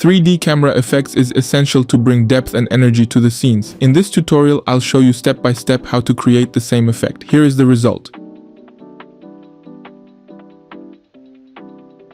3D camera effects is essential to bring depth and energy to the scenes. In this tutorial, I'll show you step by step how to create the same effect. Here is the result.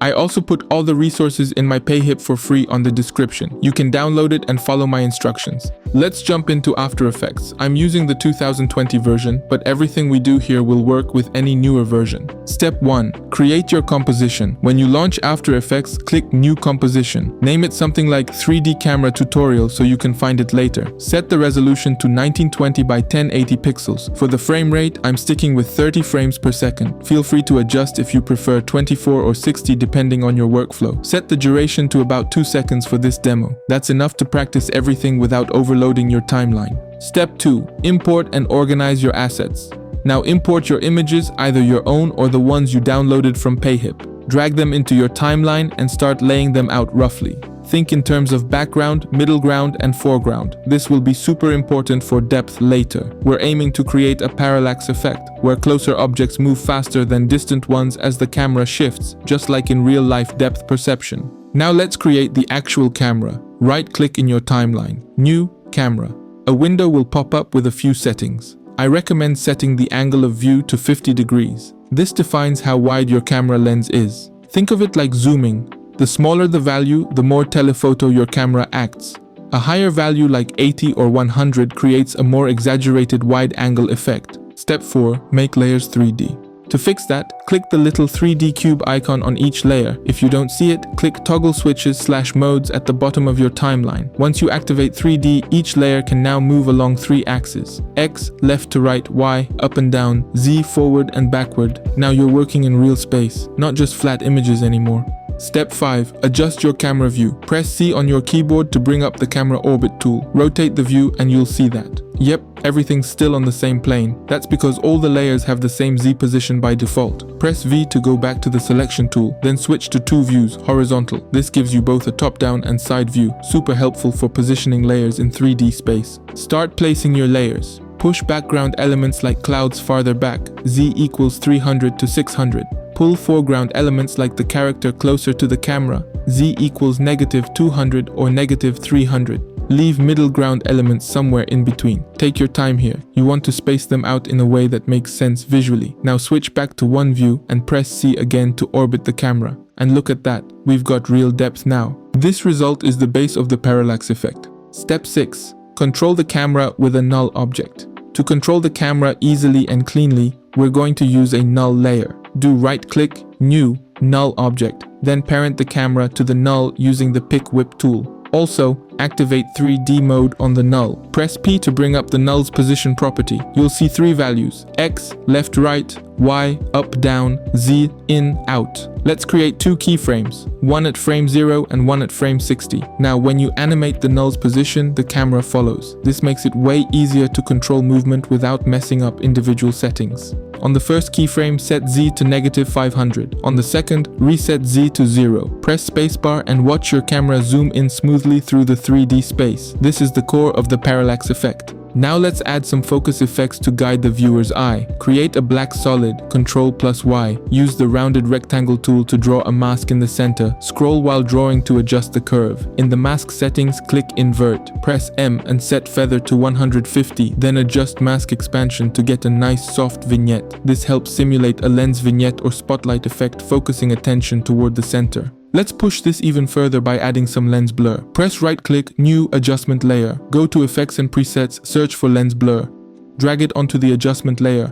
I also put all the resources in my PayHip for free on the description. You can download it and follow my instructions. Let's jump into After Effects. I'm using the 2020 version, but everything we do here will work with any newer version. Step 1. Create your composition. When you launch After Effects, click New Composition. Name it something like 3D Camera Tutorial so you can find it later. Set the resolution to 1920 by 1080 pixels. For the frame rate, I'm sticking with 30 frames per second. Feel free to adjust if you prefer 24 or 60 depending on your workflow. Set the duration to about 2 seconds for this demo. That's enough to practice everything without overloading your timeline. Step 2. Import and organize your assets. Now import your images, either your own or the ones you downloaded from PayHip. Drag them into your timeline and start laying them out roughly. Think in terms of background, middle ground, and foreground. This will be super important for depth later. We're aiming to create a parallax effect, where closer objects move faster than distant ones as the camera shifts, just like in real-life depth perception. Now let's create the actual camera. Right-click in your timeline. New Camera. A window will pop up with a few settings. I recommend setting the angle of view to 50 degrees. This defines how wide your camera lens is. Think of it like zooming. The smaller the value, the more telephoto your camera acts. A higher value like 80 or 100 creates a more exaggerated wide-angle effect. Step 4. Make layers 3D. To fix that, click the little 3D cube icon on each layer. If you don't see it, click toggle switches/modes at the bottom of your timeline. Once you activate 3D, each layer can now move along 3 axes. X, left to right, Y, up and down, Z, forward and backward. Now you're working in real space, not just flat images anymore. Step 5. Adjust your camera view. Press C on your keyboard to bring up the camera orbit tool. Rotate the view and you'll see that. Yep, everything's still on the same plane. That's because all the layers have the same Z position by default. Press V to go back to the selection tool, then switch to 2 views, horizontal. This gives you both a top-down and side view, super helpful for positioning layers in 3D space. Start placing your layers. Push background elements like clouds farther back, Z equals 300 to 600. Pull foreground elements like the character closer to the camera, Z equals -200 or -300. Leave middle ground elements somewhere in between. Take your time here. You want to space them out in a way that makes sense visually. Now switch back to one view and press C again to orbit the camera. And look at that, we've got real depth now. This result is the base of the parallax effect. Step 6. Control the camera with a null object. To control the camera easily and cleanly, we're going to use a null layer. Do right-click, New, Null Object, then parent the camera to the null using the Pick Whip tool. Also, activate 3D mode on the null. Press P to bring up the null's position property. You'll see 3 values: X, left, right, Y, up, down, Z, in, out. Let's create 2 keyframes, one at frame 0 and one at frame 60. Now when you animate the null's position, the camera follows. This makes it way easier to control movement without messing up individual settings. On the first keyframe, set Z to -500. On the second, reset Z to 0. Press spacebar and watch your camera zoom in smoothly through the 3D space. This is the core of the parallax effect. Now let's add some focus effects to guide the viewer's eye. Create a black solid, Ctrl+Y. Use the rounded rectangle tool to draw a mask in the center. Scroll while drawing to adjust the curve. In the mask settings, click Invert. Press M and set feather to 150, then adjust mask expansion to get a nice soft vignette. This helps simulate a lens vignette or spotlight effect, focusing attention toward the center. Let's push this even further by adding some lens blur. Press right-click, New Adjustment Layer. Go to Effects and Presets, search for Lens Blur. Drag it onto the adjustment layer.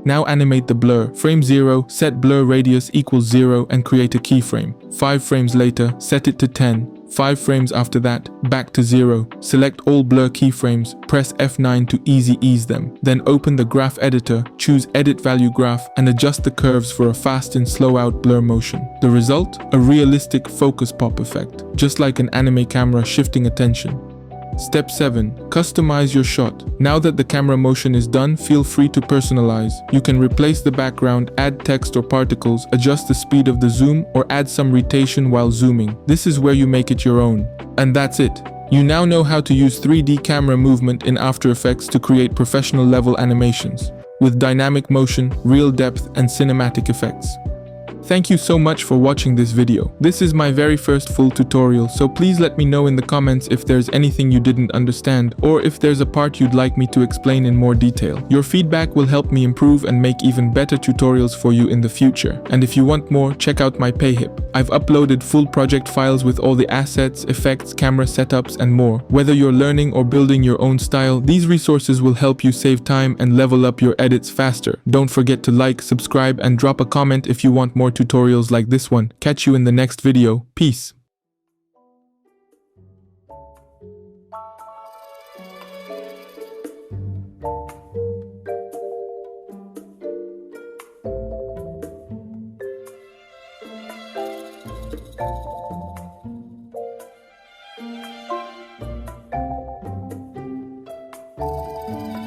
Now animate the blur. Frame 0, set blur radius equals 0 and create a keyframe. 5 frames later, set it to 10. 5 frames after that, back to 0. Select all blur keyframes, press F9 to ease them. Then open the graph editor, choose Edit Value Graph and adjust the curves for a fast and slow out blur motion. The result? A realistic focus pop effect, just like an anime camera shifting attention. Step 7. Customize your shot. Now that the camera motion is done, feel free to personalize. You can replace the background, add text or particles, adjust the speed of the zoom, or add some rotation while zooming. This is where you make it your own. And that's it. You now know how to use 3D camera movement in After Effects to create professional level animations, with dynamic motion, real depth, and cinematic effects. Thank you so much for watching this video. This is my very first full tutorial, so please let me know in the comments if there's anything you didn't understand or if there's a part you'd like me to explain in more detail. Your feedback will help me improve and make even better tutorials for you in the future. And if you want more, check out my PayHip. I've uploaded full project files with all the assets, effects, camera setups, and more. Whether you're learning or building your own style, these resources will help you save time and level up your edits faster. Don't forget to like, subscribe, and drop a comment if you want more tutorials like this one. Catch you in the next video. Peace.